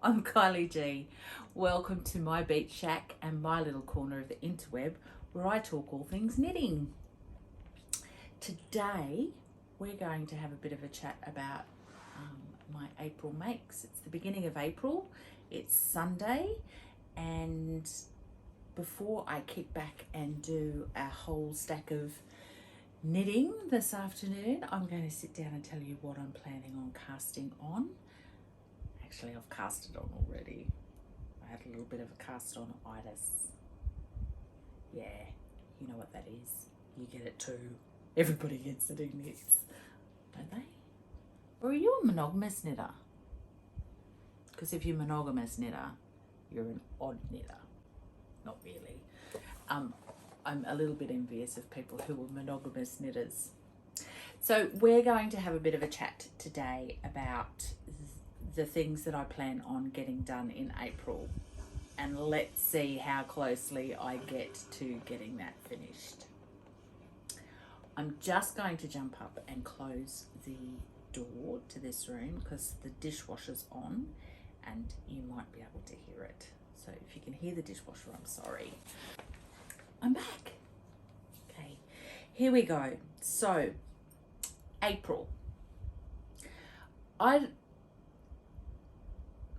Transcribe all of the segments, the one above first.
I'm Kylie G. Welcome to my beach shack and my little corner of the interweb where I talk all things knitting. Today we're going to have a bit of a chat about my April makes. It's the beginning of April, it's Sunday, and before I kick back and do a whole stack of knitting this afternoon, I'm going to sit down and tell you what I'm planning on casting on. Actually, I've casted on already. I had a little bit of a cast on itis. Yeah, you know what that is. You get it too. Everybody gets it in knits, don't they? Or are you a monogamous knitter? Because if you're a monogamous knitter, you're an odd knitter. Not really. I'm a little bit envious of people who are monogamous knitters. So we're going to have a bit of a chat today about the things that I plan on getting done in April, and let's see how closely I get to getting that finished. I'm just going to jump up and close the door to this room because the dishwasher's on and you might be able to hear it. So if you can hear the dishwasher, I'm sorry. I'm back. Okay, here we go. So April.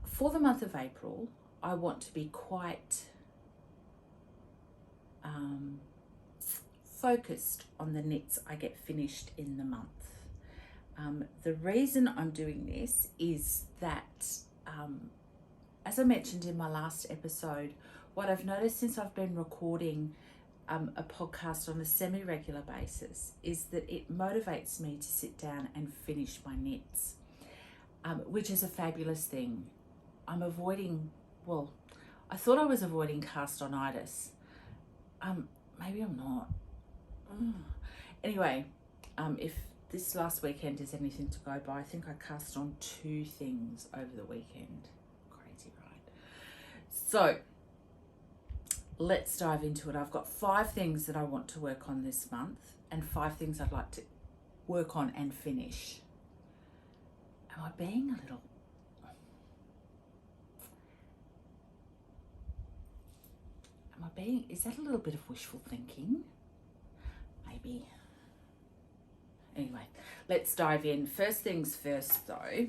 For the month of April, I want to be quite focused on the knits I get finished in the month. The reason I'm doing this is that, as I mentioned in my last episode, what I've noticed since I've been recording a podcast on a semi-regular basis is that it motivates me to sit down and finish my knits, which is a fabulous thing. I'm avoiding, well, I thought I was avoiding cast-on-itis. Maybe I'm not. Anyway, if this last weekend is anything to go by, I think I cast on 2 things over the weekend. Crazy, right? So let's dive into it. I've got 5 things that I want to work on this month and 5 things I'd like to work on and finish. Am I being a little... is that a little bit of wishful thinking? Maybe. Anyway, let's dive in. First things first though,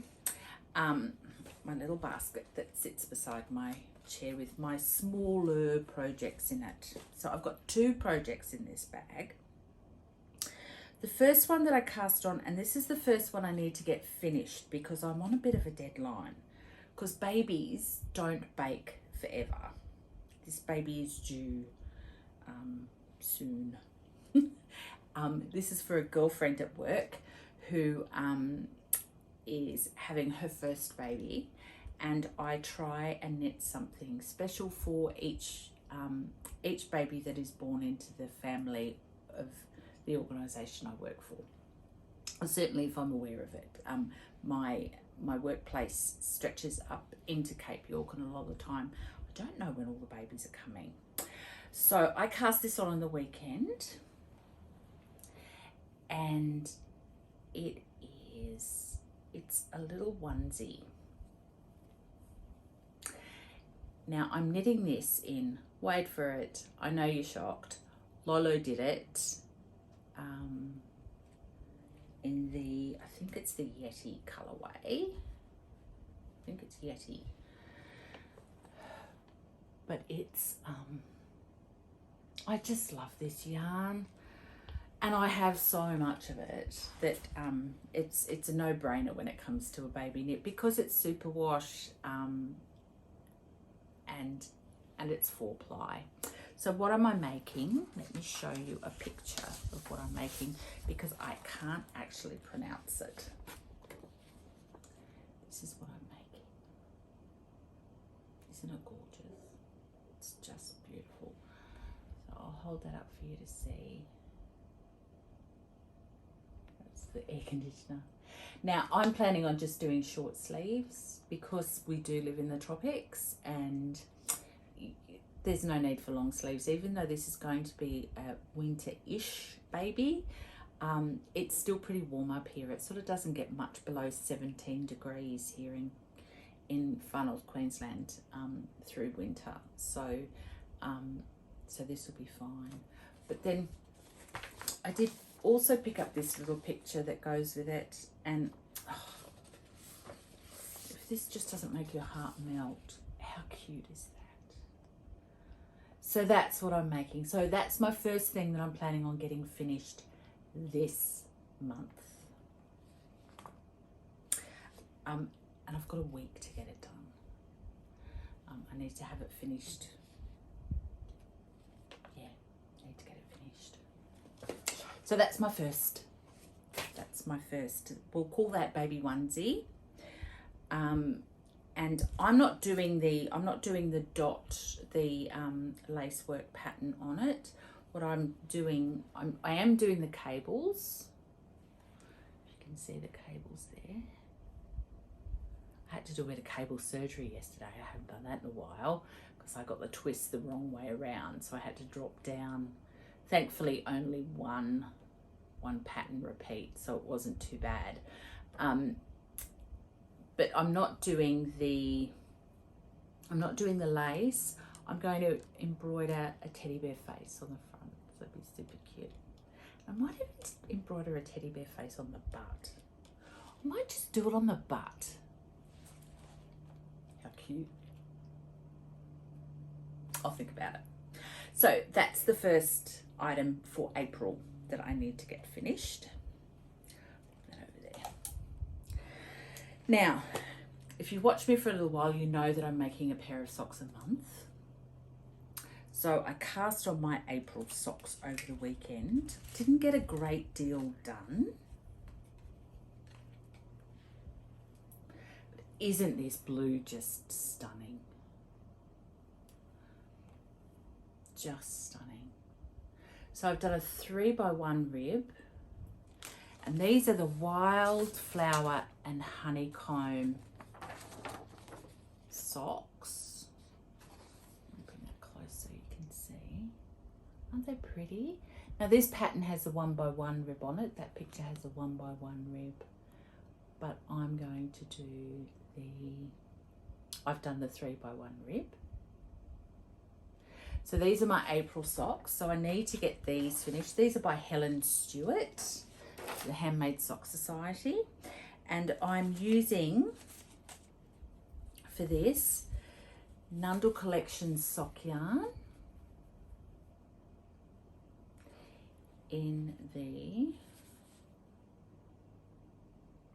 my little basket that sits beside my chair with my smaller projects in it. So I've got 2 projects in this bag. The first one that I cast on, and this is the first one I need to get finished because I'm on a bit of a deadline, because babies don't bake forever. This baby is due soon. This is for a girlfriend at work who is having her first baby, and I try and knit something special for each baby that is born into the family of the organisation I work for. Certainly if I'm aware of it. My workplace stretches up into Cape York, and a lot of the time I don't know when all the babies are coming. So I cast this on the weekend, and it's a little onesie. Now I'm knitting this in, wait for it, I know you're shocked, Lolodidit, in the, I think it's the Yeti colourway. I think it's Yeti. But it's, I just love this yarn, and I have so much of it that it's a no-brainer when it comes to a baby knit because it's superwash, and it's 4-ply. So what am I making? Let me show you a picture of what I'm making because I can't actually pronounce it. This is what I'm making. Isn't it gorgeous? It's just beautiful. So I'll hold that up for you to see. That's the air conditioner. Now I'm planning on just doing short sleeves because we do live in the tropics and there's no need for long sleeves. Even though this is going to be a winter-ish baby, it's still pretty warm up here. It sort of doesn't get much below 17 degrees here in Far North Queensland through winter, so so this will be fine. But then I did also pick up this little picture that goes with it, and if this just doesn't make your heart melt, how cute is that? So that's what I'm making. So that's my first thing that I'm planning on getting finished this month. And I've got a week to get it done. I need to have it finished. Yeah, I need to get it finished. So that's my first. That's my first. We'll call that baby onesie. And I'm not doing the dot, the lace work pattern on it. What I'm doing, I am doing the cables. You can see the cables there. I had to do a bit of cable surgery yesterday. I haven't done that in a while because I got the twist the wrong way around. So I had to drop down. Thankfully, only one pattern repeat, so it wasn't too bad. But I'm not doing the lace. I'm going to embroider a teddy bear face on the front. So it'll be super cute. I might even embroider a teddy bear face on the butt. I might just do it on the butt. How cute. I'll think about it. So that's the first item for April that I need to get finished. Put that over there. Now, if you've watched me for a little while, you know that I'm making a pair of socks a month. So I cast on my April socks over the weekend. Didn't get a great deal done. But isn't this blue just stunning? Just stunning. So I've done a 3x1 rib. And these are the Wildflower and Honeycomb socks. I'll bring that close so you can see. Aren't they pretty? Now this pattern has a 1x1 rib on it. That picture has a 1x1 rib. But I'm going to do I've done the 3x1 rib. So these are my April socks. So I need to get these finished. These are by Helen Stewart, the Handmade Sock Society. And I'm using, for this, Nundle Collection sock yarn in the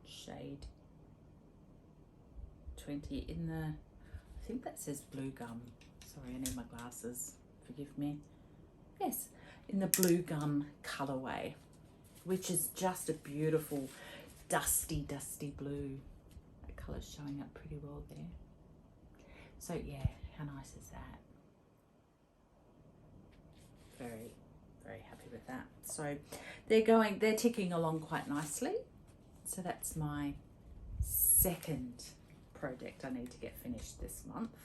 shade 20 in the, I think that says blue gum. Sorry, I need my glasses, forgive me. Yes, in the blue gum colorway, which is just a beautiful dusty blue. The colour's showing up pretty well there. So yeah, how nice is that? Very, very happy with that. So they're ticking along quite nicely. So that's my second project I need to get finished this month.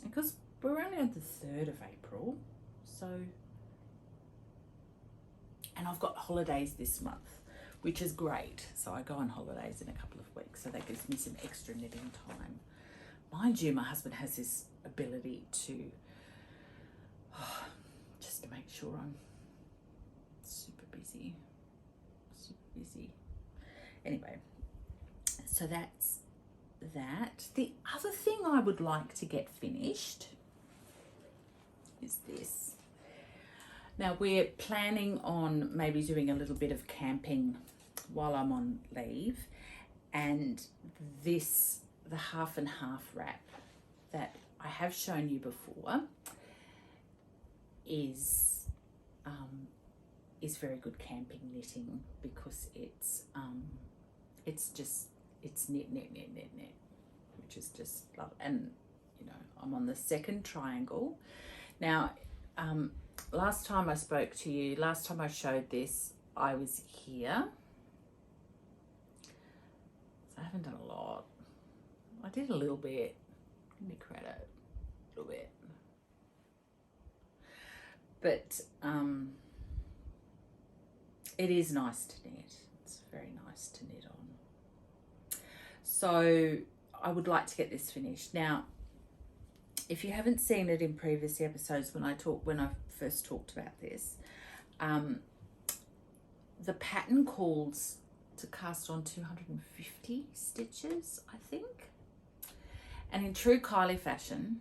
Because we're only on the 3rd of April, so, and I've got holidays this month, which is great. So I go on holidays in a couple of weeks, so that gives me some extra knitting time. Mind you, my husband has this ability to, just to make sure I'm super busy. Anyway, so that's that. The other thing I would like to get finished is this. Now we're planning on maybe doing a little bit of camping while I'm on leave, and this, the half and half wrap that I have shown you before, is very good camping knitting because it's knit, which is just love. And you know, I'm on the second triangle now. Last time I spoke to you, last time I showed this, I was here, so I haven't done a lot. I did a little bit, give me credit, a little bit, but it is nice to knit. It's very nice to knit on. So I would like to get this finished. Now, if you haven't seen it in previous episodes when I first talked about this, the pattern calls to cast on 250 stitches, I think. And in true Kylie fashion,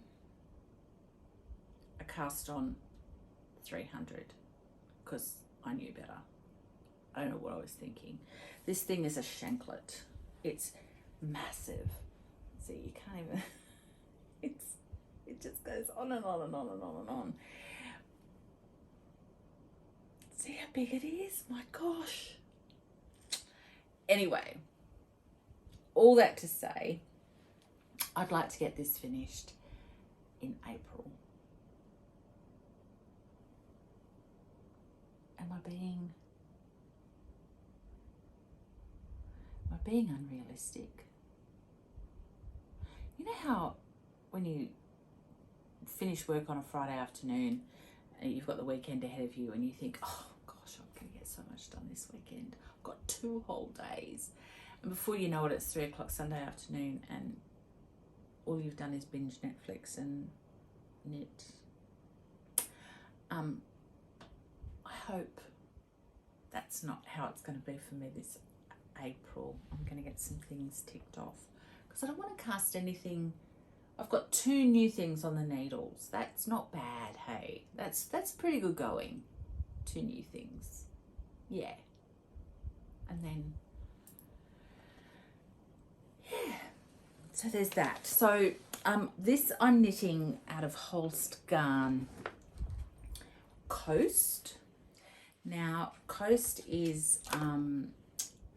I cast on 300 because I knew better. I don't know what I was thinking. This thing is a shanklet. It's massive. See, you can't even, it just goes on and on and on and on and on. See how big it is? My gosh. Anyway, all that to say, I'd like to get this finished in April. Am I being unrealistic? You know how when you finish work on a Friday afternoon and you've got the weekend ahead of you and you think, oh gosh, I'm going to get so much done this weekend. I've got 2 whole days. And before you know it, it's 3 o'clock Sunday afternoon and all you've done is binge Netflix and knit. I hope that's not how it's going to be for me this April. I'm going to get some things ticked off because I don't want to cast anything. I've got 2 new things on the needles. That's not bad, hey. That's pretty good going. 2 new things. Yeah. And then, yeah. So there's that. So this I'm knitting out of Holst Garn Coast. Now, Coast is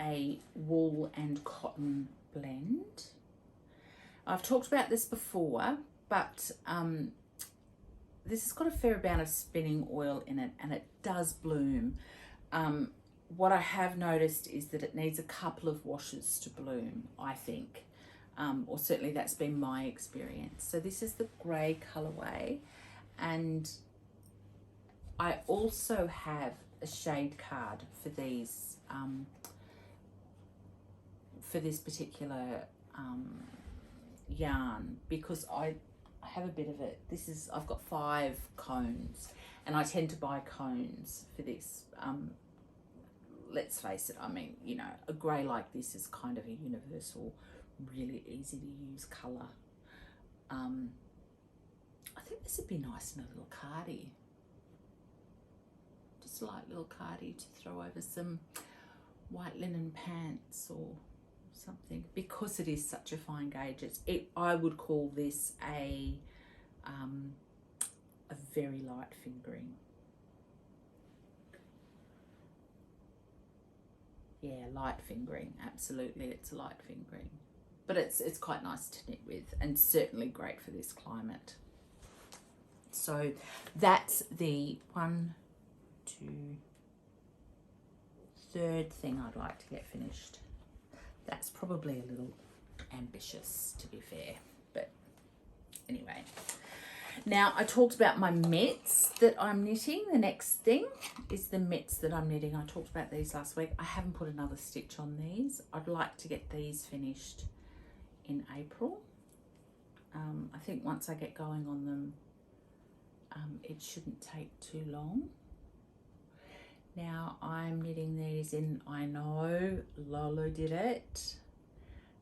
a wool and cotton blend. I've talked about this before, but this has got a fair amount of spinning oil in it and it does bloom. What I have noticed is that it needs a couple of washes to bloom, I think. Or certainly that's been my experience. So this is the grey colourway, and I also have a shade card for these, for this particular yarn, because I have a bit of it. I've got 5 cones and I tend to buy cones for this. Let's face it, I mean, you know, a grey like this is kind of a universal, really easy to use colour. I think this would be nice in a little cardie. Just a light little cardie to throw over some white linen pants or something, because it is such a fine gauge. I would call this a very light fingering. Yeah, light fingering, absolutely, it's a light fingering. But it's quite nice to knit with and certainly great for this climate. So that's the 3rd thing I'd like to get finished. That's probably a little ambitious, to be fair, but anyway. Now, I talked about my mitts that I'm knitting. The next thing is the mitts that I'm knitting. I talked about these last week. I haven't put another stitch on these. I'd like to get these finished in April. I think once I get going on them, it shouldn't take too long. Now I'm knitting these in, I know, Lolodidit.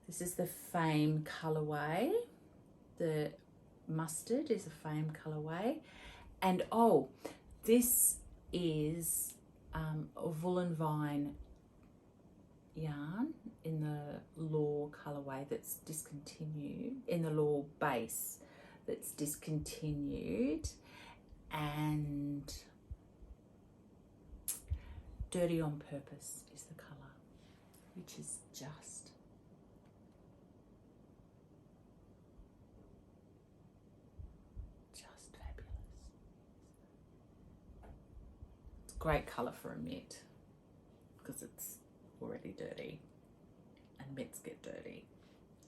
This is the Fame colourway. The mustard is a Fame colourway. And oh, this is a Voolenvine yarn in the Law colourway that's discontinued, in the Law base that's discontinued, and Dirty on Purpose is the colour, which is just fabulous. It's a great colour for a mitt because it's already dirty and mitts get dirty.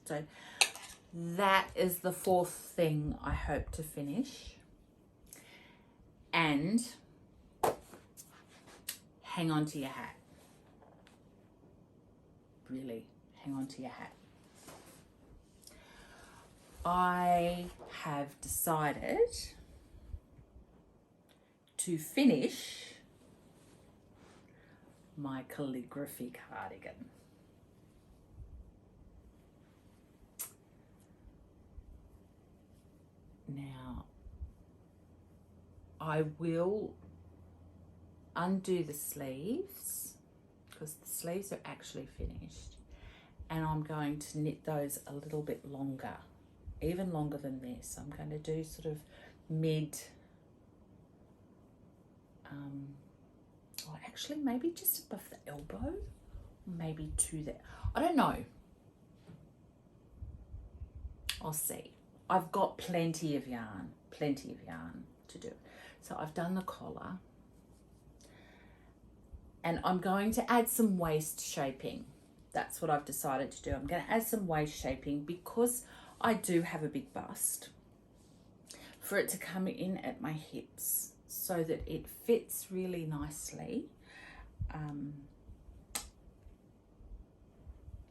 So that is the 4th thing I hope to finish. And hang on to your hat. Really, hang on to your hat. I have decided to finish my calligraphy cardigan. Now, I will undo the sleeves because the sleeves are actually finished, and I'm going to knit those a little bit longer, even longer than this. I'm going to do sort of mid, or actually maybe just above the elbow, maybe to there. I don't know. I'll see. I've got plenty of yarn to do. So I've done the collar, and I'm going to add some waist shaping. That's what I've decided to do. I'm going to add some waist shaping because I do have a big bust, for it to come in at my hips so that it fits really nicely. I'm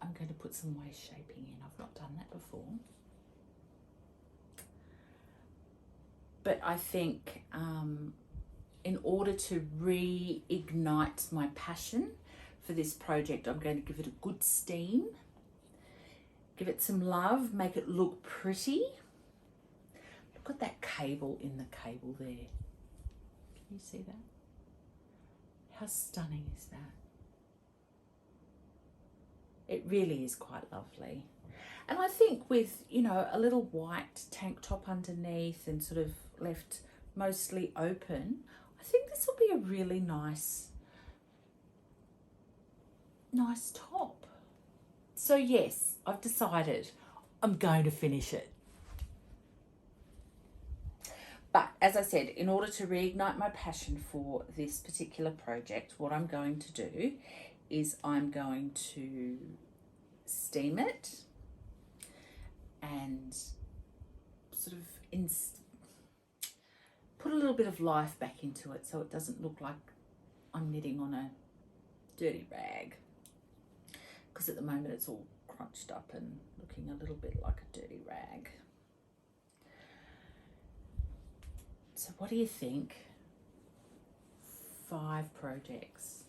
going to put some waist shaping in. I've not done that before. But I think in order to reignite my passion for this project, I'm going to give it a good steam, give it some love, make it look pretty. Look at that cable in the cable there. Can you see that? How stunning is that? It really is quite lovely. And I think with, you know, a little white tank top underneath and sort of left mostly open, I think this will be a really nice top. So yes, I've decided I'm going to finish it. But as I said, in order to reignite my passion for this particular project, what I'm going to do is I'm going to steam it and sort of put a little bit of life back into it so it doesn't look like I'm knitting on a dirty rag, because at the moment it's all crunched up and looking a little bit like a dirty rag. So what do you think? 5 projects.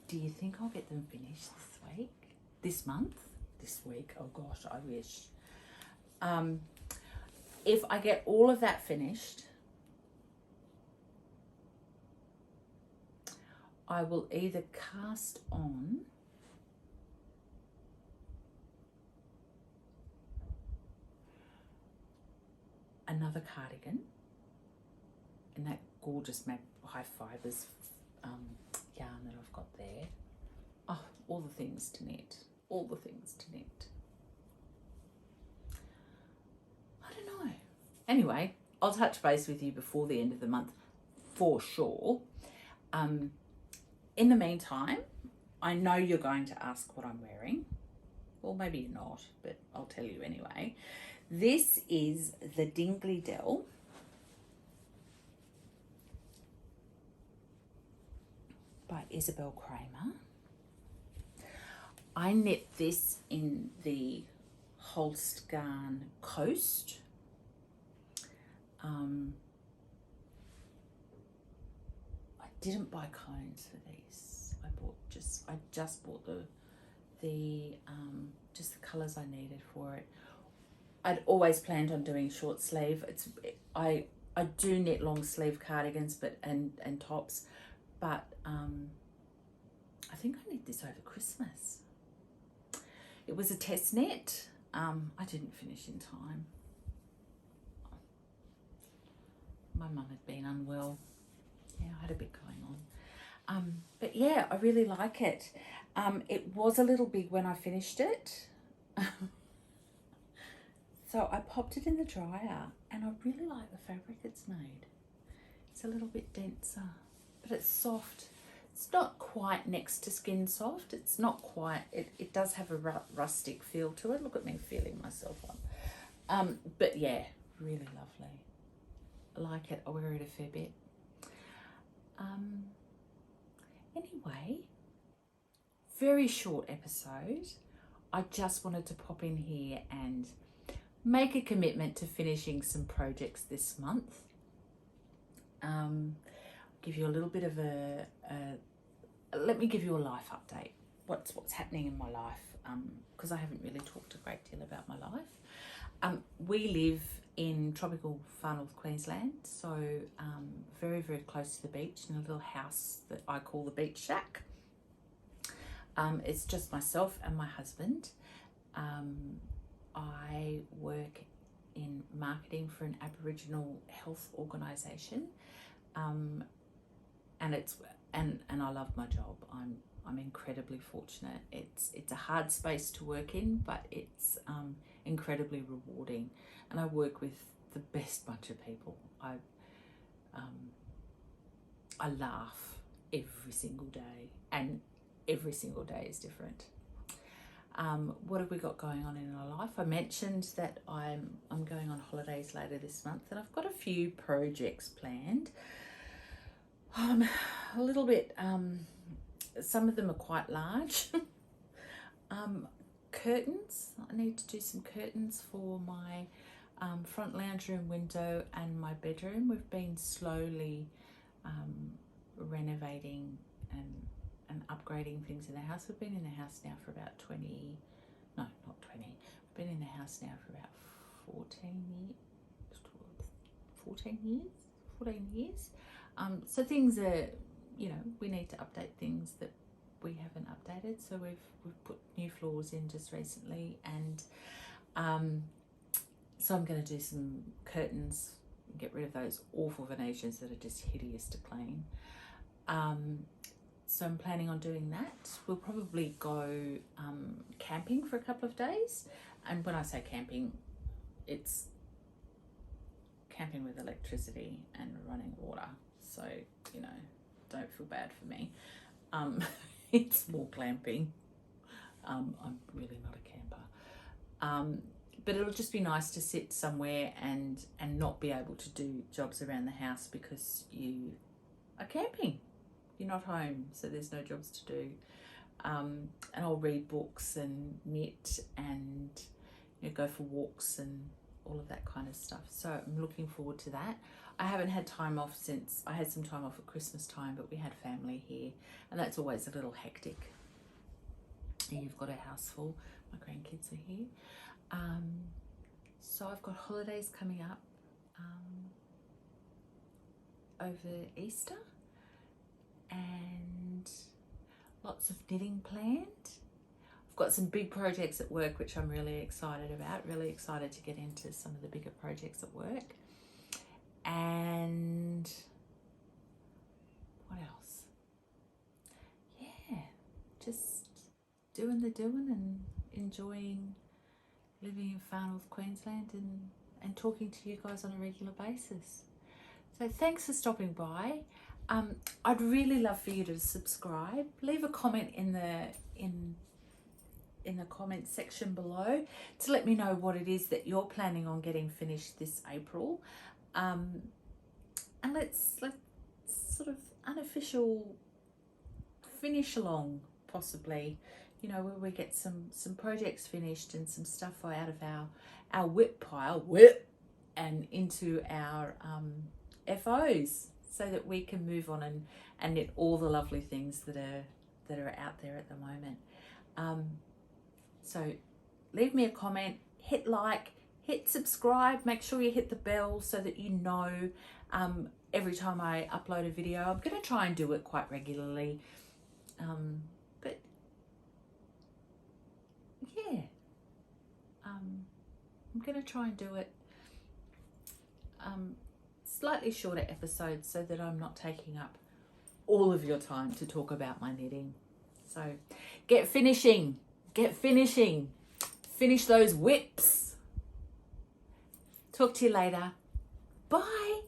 Do you think I'll get them finished this week? This month? This week? Oh gosh, I wish. If I get all of that finished, I will either cast on another cardigan in that gorgeous high fibres yarn that I've got there. Oh, all the things to knit. All the things to knit. I don't know. Anyway, I'll touch base with you before the end of the month for sure. In the meantime, I know you're going to ask what I'm wearing. Well, maybe you're not, but I'll tell you anyway. This is the Dingley Dell by Isabel Kramer. I knit this in the Holst Garn Coast. I didn't buy cones for these. I just bought just the colours I needed for it. I'd always planned on doing short sleeve. I do knit long sleeve cardigans and tops, but I think I knit this over Christmas. It was a test knit. I didn't finish in time. My mum had been unwell. Yeah, I had a bit going on. But yeah, I really like it. It was a little big when I finished it. So I popped it in the dryer, and I really like the fabric it's made. It's a little bit denser, but it's soft. It's not quite next to skin soft. It's not quite, it does have a rustic feel to it. Look at me feeling myself on. But yeah, really lovely. I like it. I wear it a fair bit. Anyway, very short episode. I just wanted to pop in here and make a commitment to finishing some projects this month. Give you a little bit of let me give you a life update. What's happening in my life, because I haven't really talked a great deal about my life. We live in tropical far north Queensland, so very, very close to the beach, in a little house that I call the beach shack. It's just myself and my husband. I work in marketing for an Aboriginal health organisation, and I love my job. I'm incredibly fortunate. It's a hard space to work in, but it's incredibly rewarding, and I work with the best bunch of people. I laugh every single day, and every single day is different. What have we got going on in our life? I mentioned that I'm going on holidays later this month, and I've got a few projects planned. A little bit, some of them are quite large. Curtains. I need to do some curtains for my front lounge room window and my bedroom. We've been slowly renovating and upgrading things in the house. We've been in the house now for about 14 years. So things are, we need to update things that we haven't updated. So we've put new floors in just recently, and so I'm going to do some curtains, get rid of those awful Venetians that are just hideous to clean. So I'm planning on doing that. We'll probably go camping for a couple of days. And when I say camping, it's camping with electricity and running water. So, don't feel bad for me. It's more glamping. I'm really not a camper. But it'll just be nice to sit somewhere and not be able to do jobs around the house because you are camping. You're not home, so there's no jobs to do. And I'll read books and knit and go for walks and all of that kind of stuff. So I'm looking forward to that. I haven't had time off since I had some time off at Christmas time, but we had family here, and that's always a little hectic. And you've got a house full. My grandkids are here. So I've got holidays coming up over Easter, and lots of knitting planned. I've got some big projects at work which I'm really excited about, really excited to get into some of the bigger projects at work. And what else? Yeah, just doing and enjoying living in far north Queensland and talking to you guys on a regular basis. So thanks for stopping by. I'd really love for you to subscribe. Leave a comment in the comment section below to let me know what it is that you're planning on getting finished this April. And let's sort of unofficial finish along, possibly, where we get some projects finished and some stuff out of our whip pile and into our FOs, so that we can move on and knit all the lovely things that are out there at the moment. So leave me a comment, hit like, hit subscribe, make sure you hit the bell so that you know every time I upload a video. I'm going to try and do it quite regularly. But yeah, I'm going to try and do it slightly shorter episodes so that I'm not taking up all of your time to talk about my knitting. So get finishing, finish those whips. Talk to you later. Bye.